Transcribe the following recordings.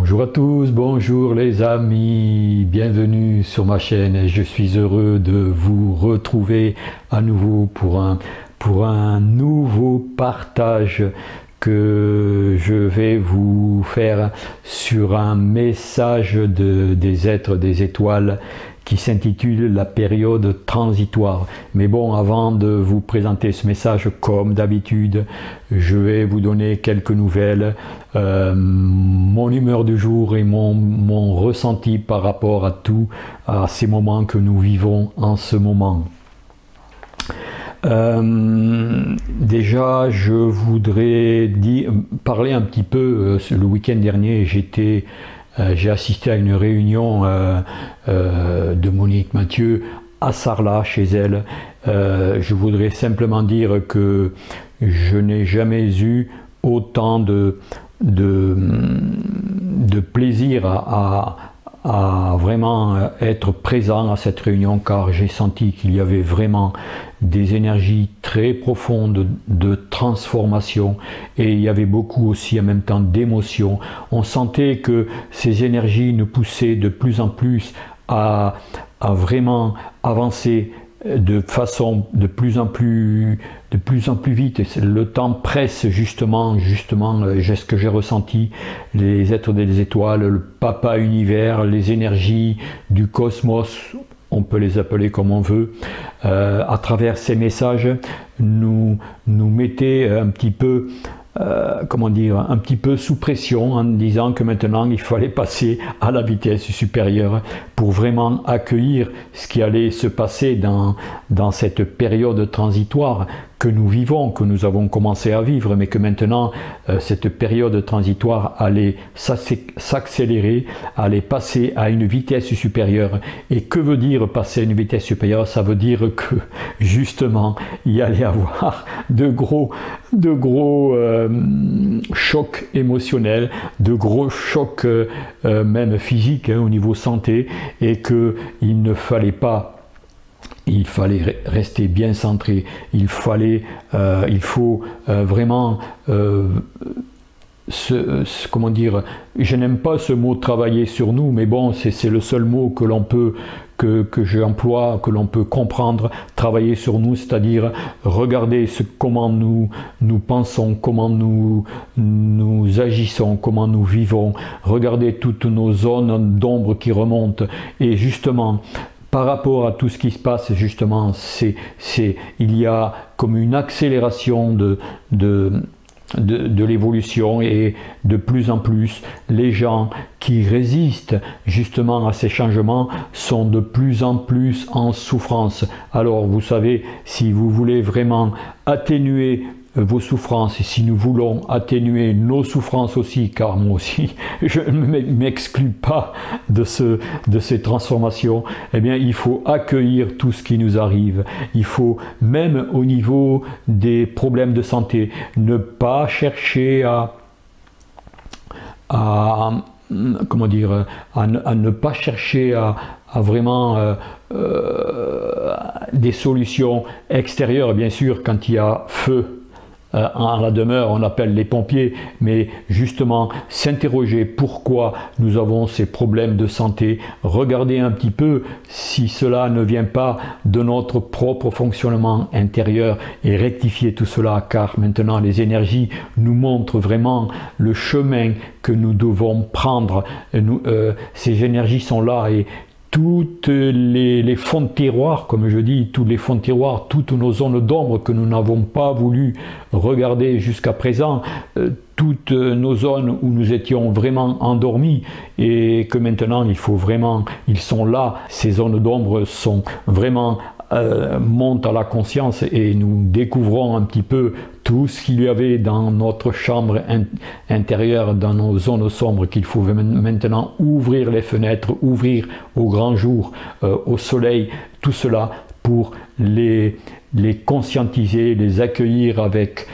Bonjour à tous, bonjour les amis, bienvenue sur ma chaîne et je suis heureux de vous retrouver à nouveau pour un nouveau partage que je vais vous faire sur un message des êtres des étoiles qui s'intitule la période transitoire. Mais bon, avant de vous présenter ce message, comme d'habitude, je vais vous donner quelques nouvelles, mon humeur du jour et mon ressenti par rapport à ces moments que nous vivons en ce moment. Déjà, je voudrais parler un petit peu, le week-end dernier, j'ai assisté à une réunion de Monique Mathieu à Sarlat, chez elle. Je voudrais simplement dire que je n'ai jamais eu autant de plaisir à vraiment être présent à cette réunion, car j'ai senti qu'il y avait vraiment des énergies très profondes de transformation et il y avait beaucoup aussi en même temps d'émotions. On sentait que ces énergies nous poussaient de plus en plus à vraiment avancer de façon de plus en plus vite. Le temps presse justement ce que j'ai ressenti, les êtres des étoiles, le papa univers, les énergies du cosmos, on peut les appeler comme on veut, à travers ces messages nous mettaient un petit peu un petit peu sous pression, en disant que maintenant il fallait passer à la vitesse supérieure pour vraiment accueillir ce qui allait se passer dans cette période transitoire que nous vivons, que nous avons commencé à vivre, mais que maintenant cette période transitoire allait s'accélérer, allait passer à une vitesse supérieure. Et que veut dire passer à une vitesse supérieure? Ça veut dire que justement il y allait avoir de gros chocs émotionnels, de gros chocs même physiques, au niveau santé, et qu'il ne fallait pas, il fallait rester bien centré, il faut vraiment comment dire, je n'aime pas ce mot travailler sur nous, mais bon, c'est le seul mot que l'on peut que j'emploie, que l'on peut comprendre. Travailler sur nous, c'est-à-dire regarder comment nous pensons, comment nous agissons, comment nous vivons, regarder toutes nos zones d'ombre qui remontent, et justement par rapport à tout ce qui se passe, justement, il y a comme une accélération de l'évolution, et de plus en plus les gens qui résistent justement à ces changements sont de plus en plus en souffrance. Alors vous savez, si vous voulez vraiment atténuer vos souffrances, et si nous voulons atténuer nos souffrances aussi, car moi aussi je ne m'exclus pas de ces transformations, eh bien il faut accueillir tout ce qui nous arrive. Il faut, même au niveau des problèmes de santé, ne pas chercher comment dire, à ne pas chercher à vraiment des solutions extérieures. Bien sûr, quand il y a feu en la demeure, on appelle les pompiers, mais justement s'interroger pourquoi nous avons ces problèmes de santé, regarder un petit peu si cela ne vient pas de notre propre fonctionnement intérieur et rectifier tout cela, car maintenant les énergies nous montrent vraiment le chemin que nous devons prendre. Ces énergies sont là, et toutes les fonds de tiroir, comme je dis, tous les fonds de tiroir, toutes nos zones d'ombre que nous n'avons pas voulu regarder jusqu'à présent, toutes nos zones où nous étions vraiment endormis, et que maintenant ils sont là, ces zones d'ombre sont vraiment montent à la conscience, et nous découvrons un petit peu tout ce qu'il y avait dans notre chambre intérieure, dans nos zones sombres, qu'il faut maintenant ouvrir les fenêtres, ouvrir au grand jour, au soleil, tout cela pour les conscientiser, les accueillir avec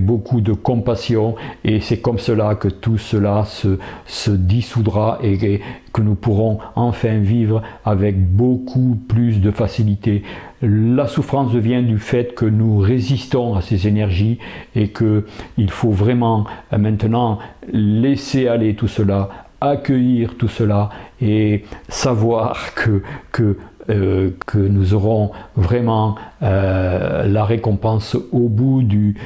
beaucoup de compassion, et c'est comme cela que tout cela se dissoudra, et que nous pourrons enfin vivre avec beaucoup plus de facilité. La souffrance vient du fait que nous résistons à ces énergies, et qu'il faut vraiment maintenant laisser aller tout cela, accueillir tout cela et savoir que nous aurons vraiment la récompense au bout du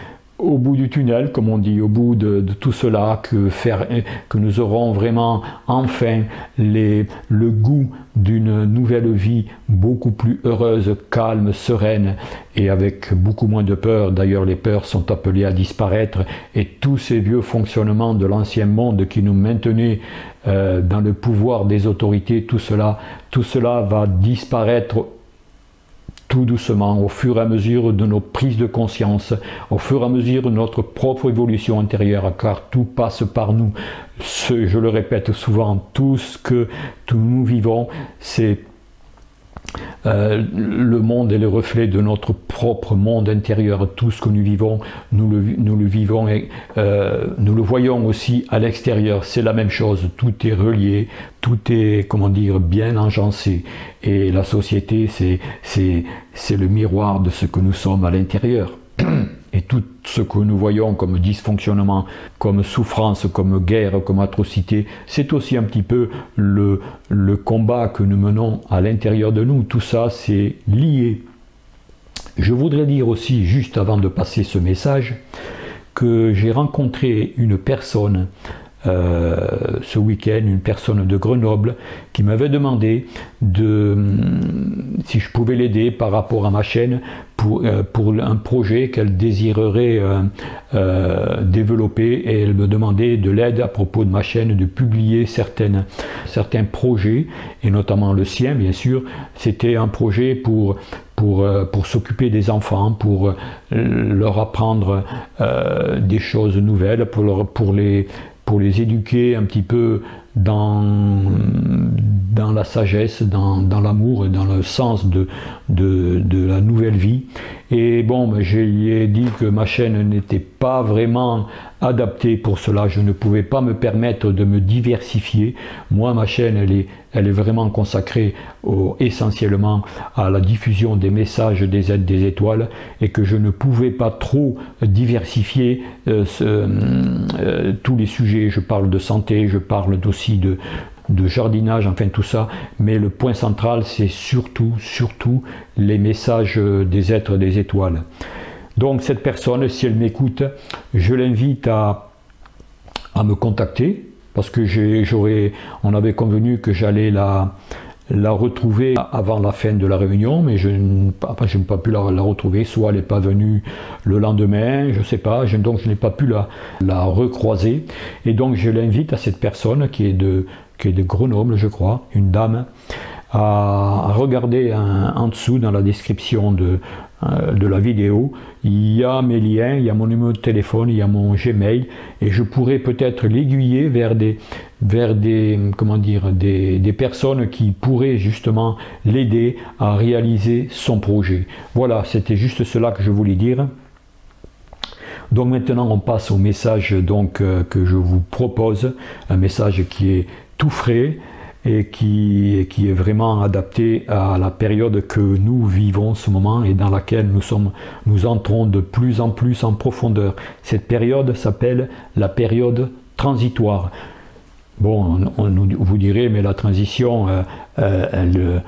tunnel, comme on dit, au bout de tout cela, que nous aurons vraiment enfin le goût d'une nouvelle vie beaucoup plus heureuse, calme, sereine et avec beaucoup moins de peur. D'ailleurs, les peurs sont appelées à disparaître et tous ces vieux fonctionnements de l'ancien monde qui nous maintenaient dans le pouvoir des autorités, tout cela va disparaître tout doucement, au fur et à mesure de nos prises de conscience, au fur et à mesure de notre propre évolution intérieure, car tout passe par nous. Je le répète souvent, tout ce que nous vivons, c'est le monde est le reflet de notre propre monde intérieur. Tout ce que nous vivons, nous le vivons et nous le voyons aussi à l'extérieur. C'est la même chose, tout est relié, tout est, comment dire, bien agencé. Et la société, c'est le miroir de ce que nous sommes à l'intérieur. Et tout ce que nous voyons comme dysfonctionnement, comme souffrance, comme guerre, comme atrocité, c'est aussi un petit peu le combat que nous menons à l'intérieur de nous. Tout ça, c'est lié. Je voudrais dire aussi, juste avant de passer ce message, que j'ai rencontré une personne ce week-end, une personne de Grenoble qui m'avait demandé si je pouvais l'aider par rapport à ma chaîne pour un projet qu'elle désirerait développer, et elle me demandait de l'aide à propos de ma chaîne, de publier certains projets, et notamment le sien bien sûr. C'était un projet pour s'occuper des enfants, pour leur apprendre des choses nouvelles, pour les éduquer un petit peu dans la sagesse, dans l'amour et dans le sens de la nouvelle vie. Et bon, je lui ai dit que ma chaîne n'était pas vraiment adaptée pour cela. Je ne pouvais pas me permettre de me diversifier. Moi, ma chaîne, elle est vraiment consacrée essentiellement à la diffusion des messages des aides des étoiles, et que je ne pouvais pas trop diversifier tous les sujets. Je parle de santé, je parle aussi de jardinage, enfin tout ça, mais le point central, c'est surtout les messages des êtres des étoiles. Donc cette personne, si elle m'écoute, je l'invite à me contacter, parce que on avait convenu que j'allais la retrouver avant la fin de la réunion, mais je n'ai pas pu la retrouver, soit elle n'est pas venue le lendemain, je ne sais pas, donc je n'ai pas pu la recroiser, et donc je l'invite à cette personne qui est de Grenoble, je crois, une dame, à regarder en dessous dans la description de la vidéo. Il y a mes liens, il y a mon numéro de téléphone, il y a mon Gmail, et je pourrais peut-être l'aiguiller vers des personnes qui pourraient justement l'aider à réaliser son projet. Voilà, c'était juste cela que je voulais dire. Donc maintenant on passe au message que je vous propose, un message qui est tout frais et qui est vraiment adapté à la période que nous vivons en ce moment et dans laquelle nous entrons de plus en plus en profondeur. Cette période s'appelle la période transitoire. Bon, vous direz, mais la transition, il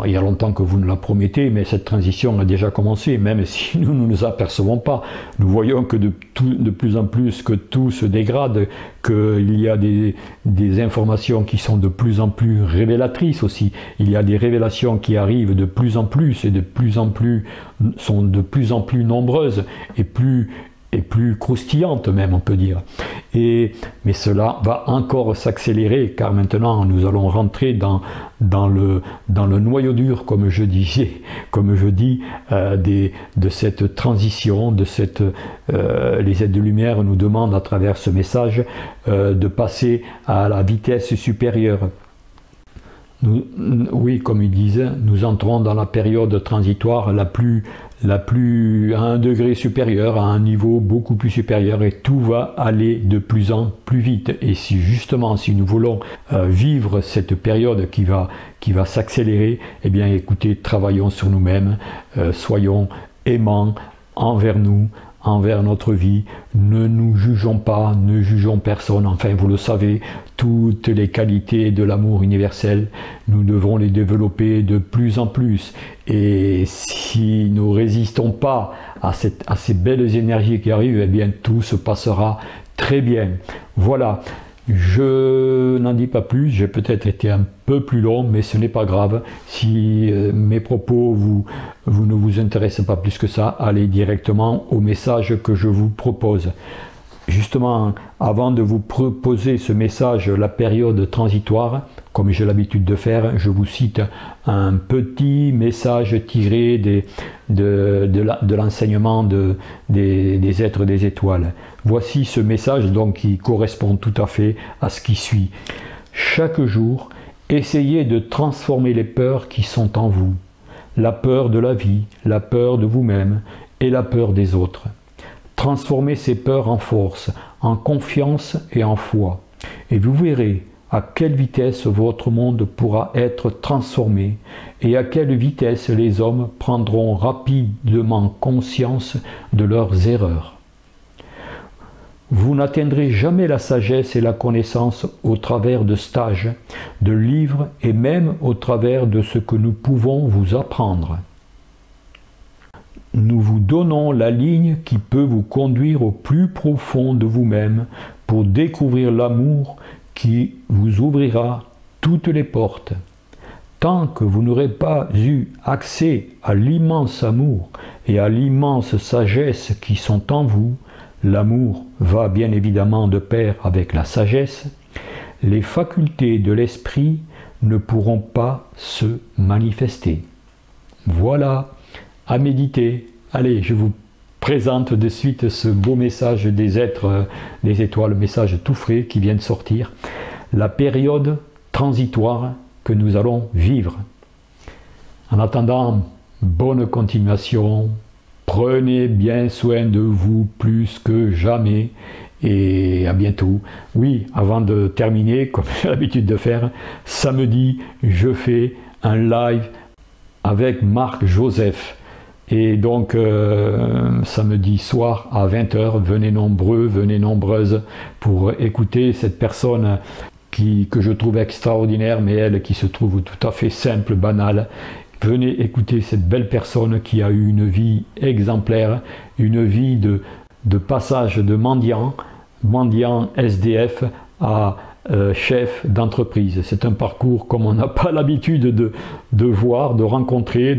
y a longtemps que vous nous la promettez, mais cette transition a déjà commencé, même si nous ne nous apercevons pas. Nous voyons que de plus en plus que tout se dégrade, qu'il y a des informations qui sont de plus en plus révélatrices aussi. Il y a des révélations qui arrivent de plus en plus et sont de plus en plus nombreuses et plus croustillante même, on peut dire. Mais cela va encore s'accélérer, car maintenant nous allons rentrer dans le noyau dur, comme je dis, de cette transition, les aides de lumière nous demandent à travers ce message de passer à la vitesse supérieure. Oui, comme ils disent, nous entrons dans la période transitoire la plus à un degré supérieur, à un niveau beaucoup plus supérieur, et tout va aller de plus en plus vite. Et si nous voulons vivre cette période qui va s'accélérer, eh bien écoutez, travaillons sur nous-mêmes, soyons aimants envers nous, envers notre vie. Ne nous jugeons pas, ne jugeons personne. Enfin, vous le savez, toutes les qualités de l'amour universel, nous devons les développer de plus en plus. Et si nous ne résistons pas à ces belles énergies qui arrivent, eh bien tout se passera très bien. Voilà. Je n'en dis pas plus, j'ai peut-être été un peu plus long, mais ce n'est pas grave. Si mes propos ne vous intéressent pas plus que ça, allez directement au message que je vous propose. Justement, avant de vous proposer ce message, la période transitoire, comme j'ai l'habitude de faire, je vous cite un petit message tiré de l'enseignement des êtres des étoiles. Voici ce message donc qui correspond tout à fait à ce qui suit. Chaque jour, essayez de transformer les peurs qui sont en vous. La peur de la vie, la peur de vous-même et la peur des autres. Transformez ces peurs en force, en confiance et en foi. Et vous verrez à quelle vitesse votre monde pourra être transformé et à quelle vitesse les hommes prendront rapidement conscience de leurs erreurs. Vous n'atteindrez jamais la sagesse et la connaissance au travers de stages, de livres et même au travers de ce que nous pouvons vous apprendre. Nous vous donnons la ligne qui peut vous conduire au plus profond de vous-même pour découvrir l'amour qui vous ouvrira toutes les portes. Tant que vous n'aurez pas eu accès à l'immense amour et à l'immense sagesse qui sont en vous, l'amour va bien évidemment de pair avec la sagesse, les facultés de l'esprit ne pourront pas se manifester. Voilà, à méditer. Allez, je vous présente de suite ce beau message des êtres des étoiles, message tout frais qui vient de sortir. La période transitoire que nous allons vivre. En attendant, bonne continuation. Prenez bien soin de vous plus que jamais et à bientôt. Oui, avant de terminer, comme j'ai l'habitude de faire, samedi, je fais un live avec Marc Joseph. Et donc, samedi soir à 20h, venez nombreux, venez nombreuses pour écouter cette personne que je trouve extraordinaire, mais elle qui se trouve tout à fait simple, banale. Venez écouter cette belle personne qui a eu une vie exemplaire, une vie de passage de mendiant SDF à chef d'entreprise. C'est un parcours comme on n'a pas l'habitude de voir, de rencontrer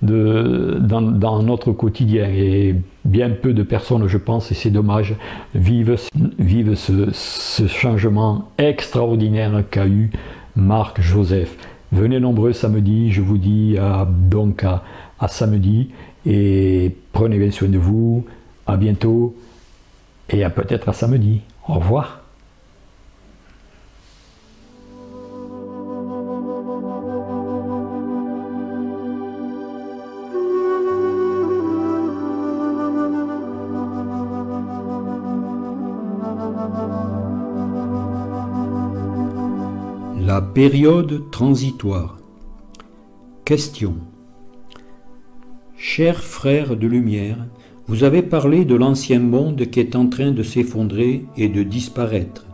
dans notre quotidien. Et bien peu de personnes, je pense, et c'est dommage, vivent ce changement extraordinaire qu'a eu Marc Joseph. Venez nombreux samedi, je vous dis donc à samedi, et prenez bien soin de vous, à bientôt, et peut-être à samedi. Au revoir. La période transitoire. Question. Chers frères de lumière, vous avez parlé de l'ancien monde qui est en train de s'effondrer et de disparaître,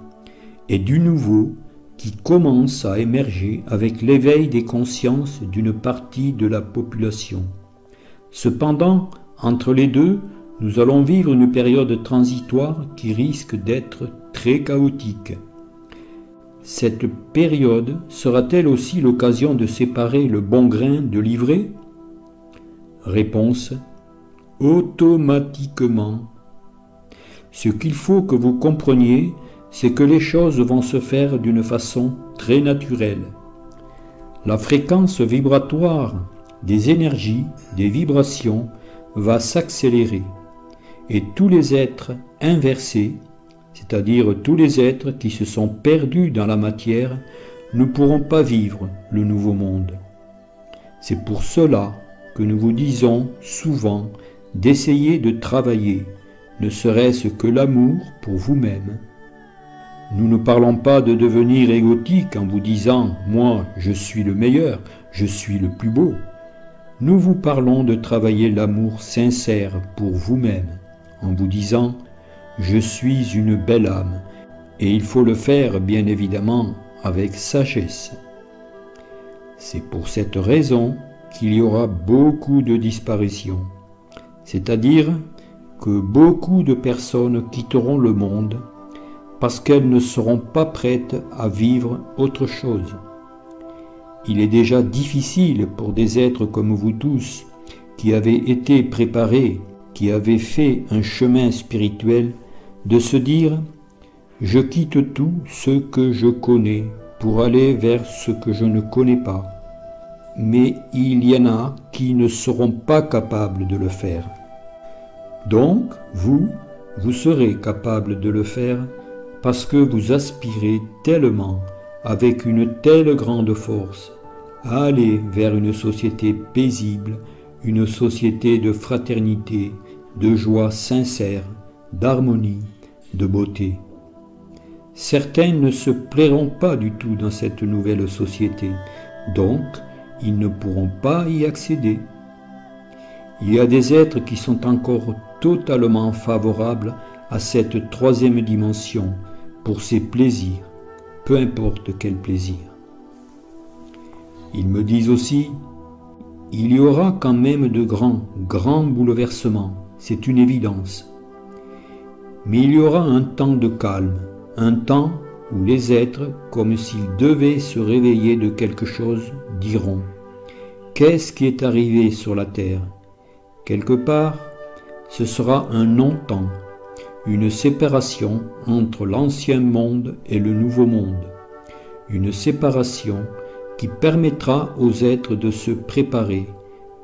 et du nouveau qui commence à émerger avec l'éveil des consciences d'une partie de la population. Cependant, entre les deux, nous allons vivre une période transitoire qui risque d'être très chaotique. Cette période sera-t-elle aussi l'occasion de séparer le bon grain de l'ivraie? Réponse. Automatiquement. Ce qu'il faut que vous compreniez, c'est que les choses vont se faire d'une façon très naturelle. La fréquence vibratoire des énergies, des vibrations, va s'accélérer. Et tous les êtres inversés, c'est-à-dire tous les êtres qui se sont perdus dans la matière, ne pourront pas vivre le nouveau monde. C'est pour cela que nous vous disons souvent d'essayer de travailler, ne serait-ce que l'amour pour vous-même. Nous ne parlons pas de devenir égotique en vous disant « moi, je suis le meilleur, je suis le plus beau ». Nous vous parlons de travailler l'amour sincère pour vous-même, en vous disant « Je suis une belle âme » et il faut le faire bien évidemment avec sagesse. C'est pour cette raison qu'il y aura beaucoup de disparitions, c'est-à-dire que beaucoup de personnes quitteront le monde parce qu'elles ne seront pas prêtes à vivre autre chose. Il est déjà difficile pour des êtres comme vous tous, qui avez été préparés, qui avez fait un chemin spirituel, de se dire « Je quitte tout ce que je connais pour aller vers ce que je ne connais pas ». Mais il y en a qui ne seront pas capables de le faire. Donc, vous serez capable de le faire parce que vous aspirez tellement, avec une telle grande force, à aller vers une société paisible, une société de fraternité, de joie sincère, d'harmonie, de beauté. Certains ne se plairont pas du tout dans cette nouvelle société, donc ils ne pourront pas y accéder. Il y a des êtres qui sont encore totalement favorables à cette troisième dimension pour ses plaisirs, peu importe quel plaisir. Ils me disent aussi, il y aura quand même de grands bouleversements, c'est une évidence. Mais il y aura un temps de calme, un temps où les êtres, comme s'ils devaient se réveiller de quelque chose, diront « Qu'est-ce qui est arrivé sur la terre ?» Quelque part, ce sera un non-temps, une séparation entre l'ancien monde et le nouveau monde, une séparation qui permettra aux êtres de se préparer,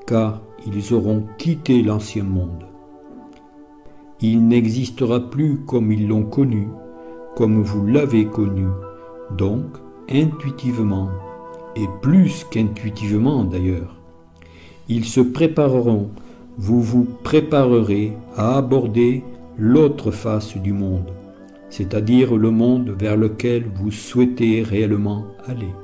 car ils auront quitté l'ancien monde. Il n'existera plus comme ils l'ont connu, comme vous l'avez connu, donc intuitivement, et plus qu'intuitivement d'ailleurs. Ils se prépareront, vous vous préparerez à aborder l'autre face du monde, c'est-à-dire le monde vers lequel vous souhaitez réellement aller.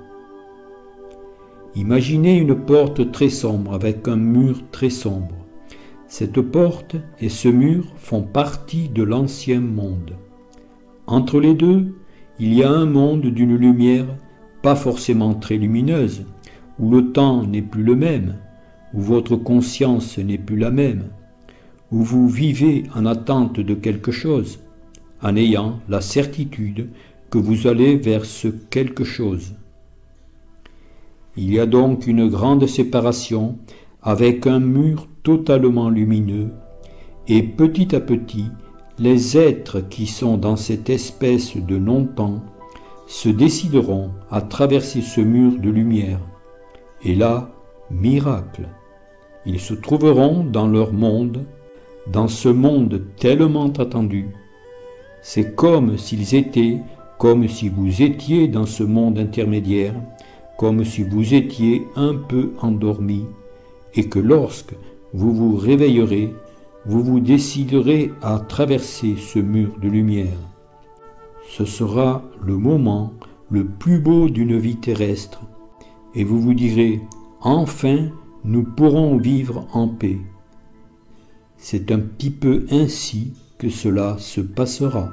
Imaginez une porte très sombre avec un mur très sombre. Cette porte et ce mur font partie de l'ancien monde. Entre les deux, il y a un monde d'une lumière pas forcément très lumineuse, où le temps n'est plus le même, où votre conscience n'est plus la même, où vous vivez en attente de quelque chose, en ayant la certitude que vous allez vers ce quelque chose. Il y a donc une grande séparation avec un mur totalement lumineux, et petit à petit, les êtres qui sont dans cette espèce de non-temps se décideront à traverser ce mur de lumière. Et là, miracle, ils se trouveront dans leur monde, dans ce monde tellement attendu. C'est comme s'ils étaient, comme si vous étiez dans ce monde intermédiaire, comme si vous étiez un peu endormi, et que lorsque vous vous réveillerez, vous vous déciderez à traverser ce mur de lumière. Ce sera le moment le plus beau d'une vie terrestre, et vous vous direz « Enfin, nous pourrons vivre en paix ». C'est un petit peu ainsi que cela se passera.